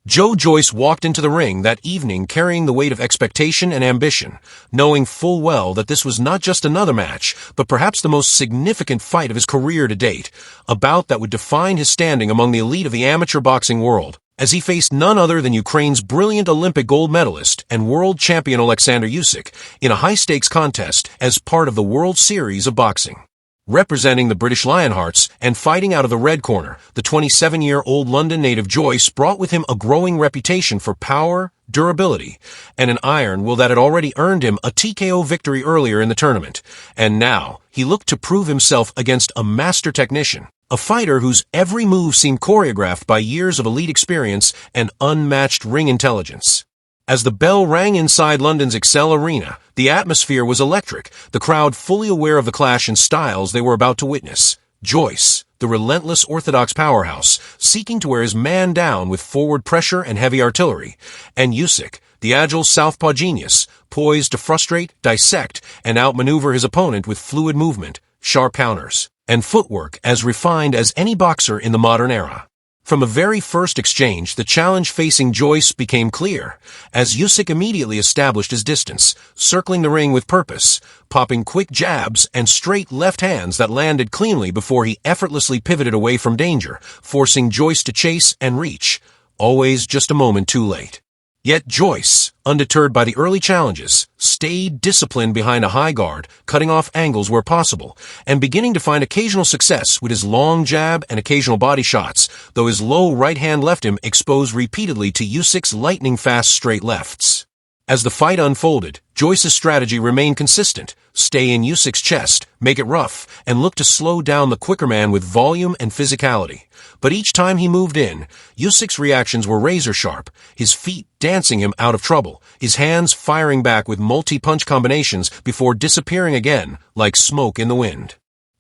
Joyce walked into the ring that evening carrying the weight of expectation and ambition, knowing full well that this was not just another match, but perhaps the most significant fight of his career to date, a bout that would define his standing among the elite of the amateur boxing world, as he faced none other than Ukraine's brilliant Olympic gold medalist and world champion Oleksandr Usyk in a high-stakes contest as part of the World Series of Boxing. Representing the British Lionhearts and fighting out of the red corner, the 27-year-old London native Joyce brought with him a growing reputation for power, durability, and an iron will that had already earned him a TKO victory earlier in the tournament. And now, he looked to prove himself against a master technician, a fighter whose every move seemed choreographed by years of elite experience and unmatched ring intelligence. As the bell rang inside London's Excel Arena, the atmosphere was electric, the crowd fully aware of the clash in styles they were about to witness. Joyce, the relentless Orthodox powerhouse, seeking to wear his man down with forward pressure and heavy artillery, and Usyk, the agile Southpaw genius, poised to frustrate, dissect, and outmaneuver his opponent with fluid movement, sharp counters, and footwork as refined as any boxer in the modern era. From the very first exchange, the challenge facing Joyce became clear, as Usyk immediately established his distance, circling the ring with purpose, popping quick jabs and straight left hands that landed cleanly before he effortlessly pivoted away from danger, forcing Joyce to chase and reach, always just a moment too late. Yet Joyce, undeterred by the early challenges, stayed disciplined behind a high guard, cutting off angles where possible, and beginning to find occasional success with his long jab and occasional body shots, though his low right hand left him exposed repeatedly to Usyk's lightning-fast straight lefts. As the fight unfolded, Joyce's strategy remained consistent: stay in Usyk's chest, make it rough, and look to slow down the quicker man with volume and physicality. But each time he moved in, Usyk's reactions were razor-sharp, his feet dancing him out of trouble, his hands firing back with multi-punch combinations before disappearing again, like smoke in the wind.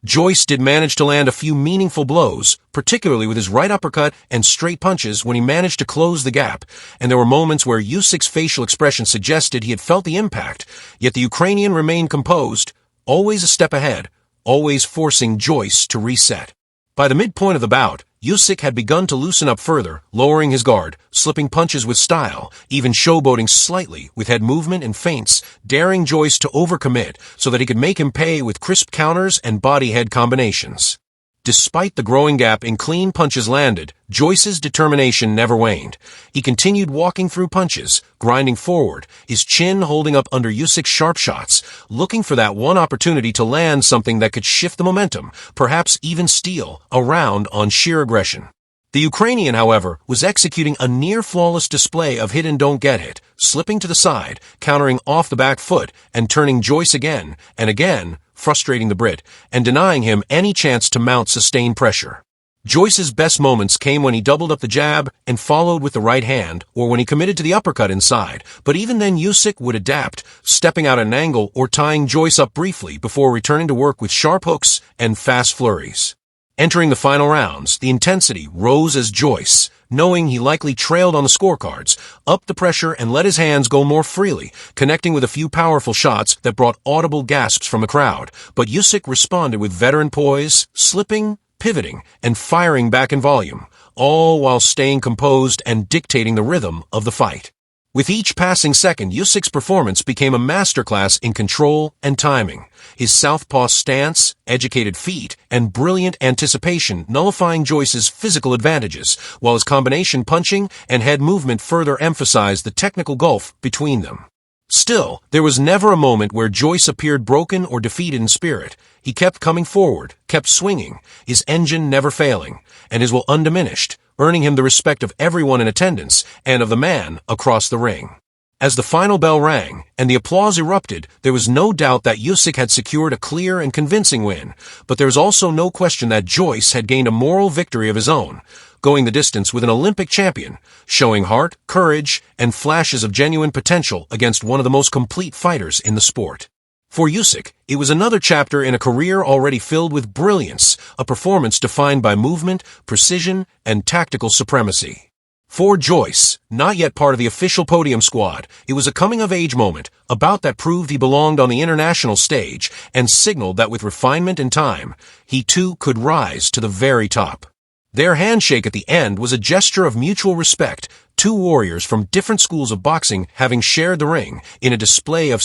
Joyce did manage to land a few meaningful blows, particularly with his right uppercut and straight punches when he managed to close the gap, and there were moments where Usyk's facial expression suggested he had felt the impact, yet the Ukrainian remained composed, always a step ahead, always forcing Joyce to reset. By the midpoint of the bout, Usyk had begun to loosen up further, lowering his guard, slipping punches with style, even showboating slightly with head movement and feints, daring Joyce to overcommit so that he could make him pay with crisp counters and body-head combinations. Despite the growing gap in clean punches landed, Joyce's determination never waned. He continued walking through punches, grinding forward, his chin holding up under Usyk's sharp shots, looking for that one opportunity to land something that could shift the momentum, perhaps even steal a round on sheer aggression. The Ukrainian, however, was executing a near-flawless display of hit-and-don't-get-hit, slipping to the side, countering off the back foot, and turning Joyce again and again, frustrating the Brit, and denying him any chance to mount sustained pressure. Joyce's best moments came when he doubled up the jab and followed with the right hand, or when he committed to the uppercut inside, but even then Usyk would adapt, stepping out at an angle or tying Joyce up briefly before returning to work with sharp hooks and fast flurries. Entering the final rounds, the intensity rose as Joyce, knowing he likely trailed on the scorecards, upped the pressure and let his hands go more freely, connecting with a few powerful shots that brought audible gasps from the crowd. But Usyk responded with veteran poise, slipping, pivoting, and firing back in volume, all while staying composed and dictating the rhythm of the fight. With each passing second, Usyk's performance became a masterclass in control and timing, his southpaw stance, educated feet, and brilliant anticipation nullifying Joyce's physical advantages, while his combination punching and head movement further emphasized the technical gulf between them. Still, there was never a moment where Joyce appeared broken or defeated in spirit. He kept coming forward, kept swinging, his engine never failing, and his will undiminished, earning him the respect of everyone in attendance and of the man across the ring. As the final bell rang and the applause erupted, there was no doubt that Usyk had secured a clear and convincing win, but there was also no question that Joyce had gained a moral victory of his own, going the distance with an Olympic champion, showing heart, courage, and flashes of genuine potential against one of the most complete fighters in the sport. For Usyk, it was another chapter in a career already filled with brilliance, a performance defined by movement, precision, and tactical supremacy. For Joyce, not yet part of the official podium squad, it was a coming-of-age moment, a bout that proved he belonged on the international stage and signaled that with refinement and time, he too could rise to the very top. Their handshake at the end was a gesture of mutual respect, two warriors from different schools of boxing having shared the ring in a display of